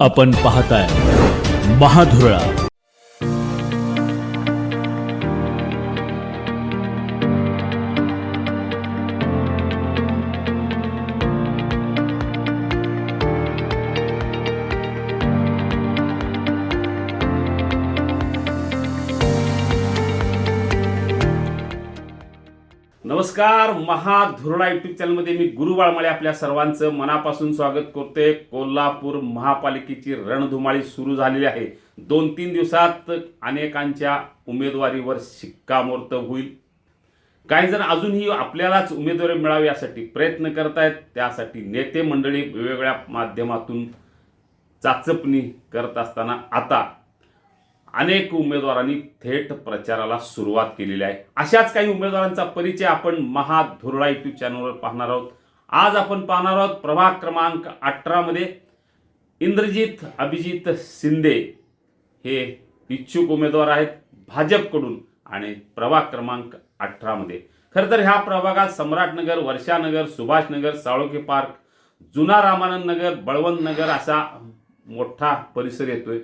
आपण पाहताय महाधुरळा. नमस्कार. महाधुरळा युट्यूब चॅनलमध्ये मी गुरु वाळमाळे आपल्या सर्वांचं मनापासून स्वागत करतोय. कोल्हापूर महापालिकेची रणधुमाळी सुरू झालेली आहे. 2-3 दिवसात अनेकांच्या उमेदवारीवर शिक्कामोर्तब होईल. काही जण अजूनही आपल्यालाच उमेदवारी मिळावी यासाठी प्रयत्न करत आहेत. त्यासाठी नेते मंडळी वेगवेगळ्या माध्यमातून चाचपणी करत असताना आता अनेक उमेदवारांनी थेट प्रचाराला सुरुवात केलेली आहे. अशाच काही उमेदवारांचा परिचय आपण महाधुरळा युट्यूब चॅनलवर पाहणार आहोत. आज आपण पाहणार आहोत प्रभाग क्रमांक 18 मध्ये इंद्रजित अभिजित शिंदे हे इच्छुक उमेदवार आहेत भाजपकडून आणि प्रभाग क्रमांक 18 मध्ये. खरं तर ह्या प्रभागात सम्राटनगर, वर्षानगर, सुभाषनगर, साळोखे पार्क, जुना रामानंद नगर, बळवंत नगर असा मोठा परिसर येतोय.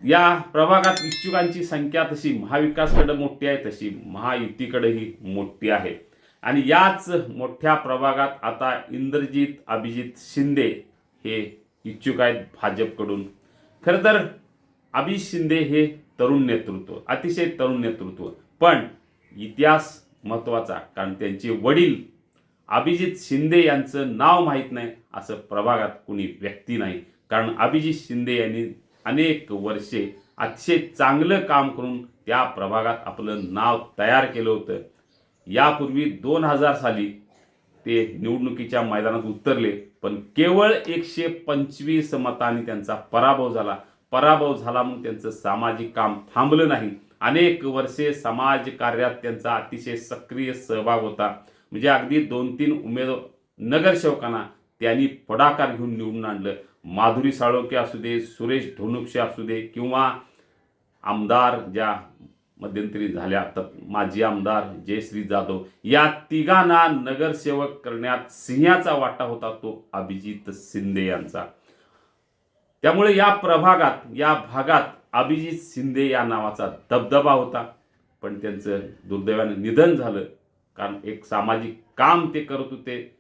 या प्रभागात इच्छुकांची संख्या तशी महाविकासकडे मोठी आहे तशी महायुतीकडेही मोठी आहे. आणि याच मोठ्या प्रभागात आता इंद्रजित अभिजित शिंदे हे इच्छुक आहेत भाजपकडून. खरं तर अभिजित शिंदे हे तरुण नेतृत्व, अतिशय तरुण नेतृत्व, पण इतिहास महत्त्वाचा, कारण त्यांचे वडील अभिजित शिंदे यांचं नाव माहीत नाही असं प्रभागात कुणी व्यक्ती नाही. कारण अभिजित शिंदे यांनी अनेक वर्षे अतिशय चांगलं काम करून त्या प्रभागात आपलं नाव तयार केलं होतं. यापूर्वी 2000 साली ते निवडणुकीच्या मैदानात उतरले, पण केवळ 125 मतांनी त्यांचा पराभव झाला. पराभव झाला म्हणून त्यांचं सामाजिक काम थांबलं नाही. अनेक वर्षे समाजकार्यात त्यांचा अतिशय सक्रिय सहभाग होता. म्हणजे अगदी 2-3 नगरसेवकांना त्यांनी पुढाकार घेऊन निवडून आणलं. माधुरी साळोखे असू दे, सुरेश धोनुक्षे असू दे, किंवा आमदार ज्या मध्यंतरी झाल्या तर माजी आमदार जयश्री जाधव, या तिघांना नगरसेवक करण्यात सिंहाचा वाटा होता तो अभिजित शिंदे यांचा. त्यामुळे या भागात अभिजित शिंदे या नावाचा दबदबा होता. पण त्यांचं दुर्दैवाने निधन झालं. कारण एक सामाजिक काम ते करत होते,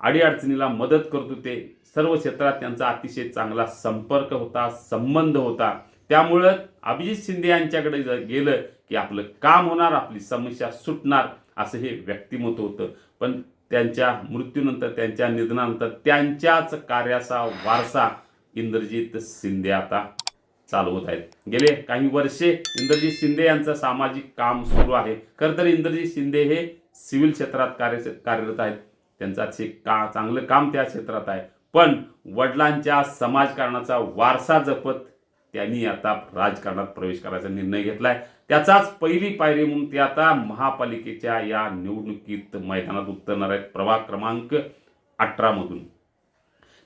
अडीअडचणीला मदत करत होते, सर्व क्षेत्रात त्यांचा अतिशय चांगला संपर्क होता, संबंध होता. त्यामुळं अभिजित शिंदे यांच्याकडे गेलं की आपलं काम होणार, आपली समस्या सुटणार असं हे व्यक्तिमत्व होतं. पण त्यांच्या मृत्यूनंतर, त्यांच्या निधनानंतर त्यांच्याच कार्याचा वारसा इंद्रजित शिंदे आता चालवत आहेत. गेले काही वर्षे इंद्रजित शिंदे यांचं सामाजिक काम सुरू आहे. खरं तर इंद्रजित शिंदे हे सिव्हिल क्षेत्रात कार्यरत आहेत. त्यांचा चांगलं काम त्या क्षेत्रात आहे. पण वडिलांच्या समाजकारणाचा वारसा जपत त्यांनी आता राजकारणात प्रवेश करायचा निर्णय घेतलाय. त्याचाच पहिली पायरी म्हणून ते आता महापालिकेच्या या निवडणुकीत मैदानात उतरणार आहेत प्रभाग क्रमांक 18 मधून.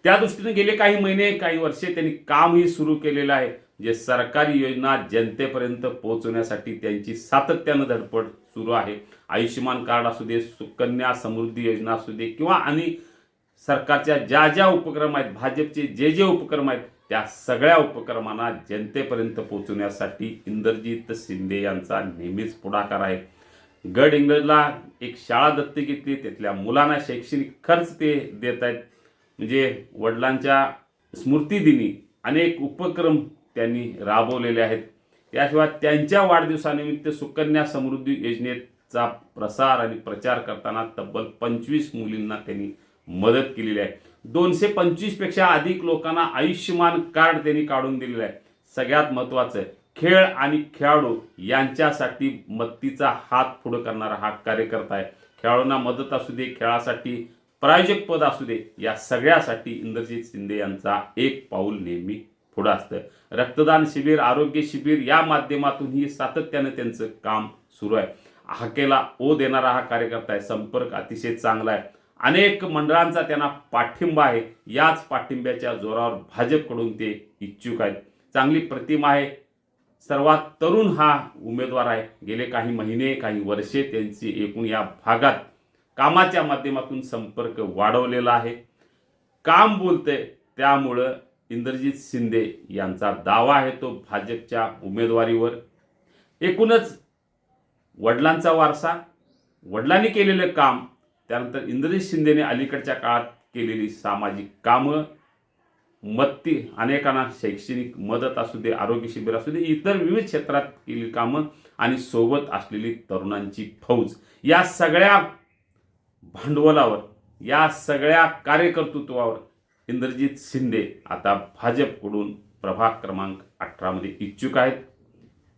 त्या दृष्टीने गेले काही महिने, काही वर्षे त्यांनी कामही सुरू केलेलं आहे. जे सरकारी योजना जनतेपर्यंत पोहोचवण्यासाठी त्यांची सातत्यानं धडपड सुरू आहे. आयुष्यमान कार्ड असू दे, सुकन्या समृद्धी योजना असू दे, किंवा आणि सरकारच्या ज्या उपक्रम आहेत, भाजपचे जे उपक्रम आहेत, त्या सगळ्या उपक्रमांना जनतेपर्यंत पोहोचवण्यासाठी इंद्रजित शिंदे यांचा नेहमीच पुढाकार आहे. गड इंग्रजला एक शाळा दत्तक घेतली, त्यातल्या मुलांना शैक्षणिक खर्च ते देत आहेत. म्हणजे वडिलांच्या स्मृतिदिनी अनेक उपक्रम त्यांनी राबवलेले आहेत. त्याशिवाय त्यांच्या वाढदिवसानिमित्त सुकन्या समृद्धी योजनेचा प्रसार आणि प्रचार करताना तब्बल 25 मुलींना त्यांनी मदत केलेली आहे. 225 पेक्षा अधिक लोकांना आयुष्यमान कार्ड त्यांनी काढून दिलेलं आहे. सगळ्यात महत्त्वाचं, खेळ आणि खेळाडू यांच्यासाठी मदतीचा हात पुढे करणारा हा कार्यकर्ता आहे. खेळाडूंना मदत असू दे, खेळासाठी प्रायोजक पद असू दे, या सगळ्यासाठी इंद्रजित शिंदे यांचा एक पाऊल नेहमी पुढं असतं. रक्तदान शिबिर, आरोग्य शिबिर या माध्यमातूनही सातत्याने त्यांचं काम सुरू आहे. हाकेला ओ देणारा हा कार्यकर्ता आहे. संपर्क अतिशय चांगला आहे. अनेक मंडळांचा त्यांना पाठिंबा आहे. याच पाठिंब्याच्या जोरावर भाजपकडून ते इच्छुक आहेत. चांगली प्रतिमा आहे. सर्वात तरुण हा उमेदवार आहे. गेले काही महिने, काही वर्षे त्यांची एकूण या भागात कामाच्या माध्यमातून संपर्क वाढवलेला आहे. काम बोलते, त्यामुळं इंद्रजित शिंदे यांचा दावा आहे तो भाजपच्या उमेदवारीवर. एकूणच वडिलांचा वारसा, वडिलांनी केलेलं काम, त्यानंतर इंद्रजित शिंदेने अलीकडच्या काळात केलेली सामाजिक कामं, अनेकांना शैक्षणिक मदत असू दे, आरोग्य शिबिर असू दे, इतर विविध क्षेत्रात केलेली कामं आणि सोबत असलेली तरुणांची फौज, या सगळ्या भांडवलावर, या सगळ्या कार्यकर्तृत्वावर इंद्रजित शिंदे आता भाजपकडून प्रभाग क्रमांक 18 मध्ये इच्छुक आहेत.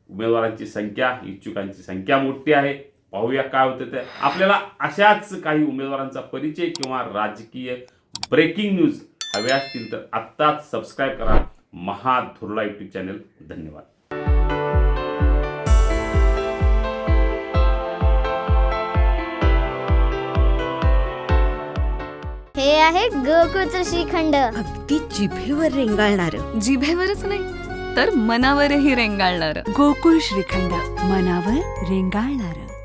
उमेदवारांची संख्या, इच्छुकांची संख्या मोठी आहे. पाहूया काय होतं ते. आपल्याला अशाच काही उमेदवारांचा परिचय किंवा राजकीय ब्रेकिंग न्यूज हव्या असतील तर आत्ताच सबस्क्राईब करा महाधुरळा यूट्यूब चॅनल. धन्यवाद. हे आहे गोकुळचं श्रीखंड. अगदी जिभेवर रेंगाळणार. जिभेवरच नाही तर मनावरही रेंगाळणार. गोकुळ श्रीखंड, मनावर रेंगाळणार.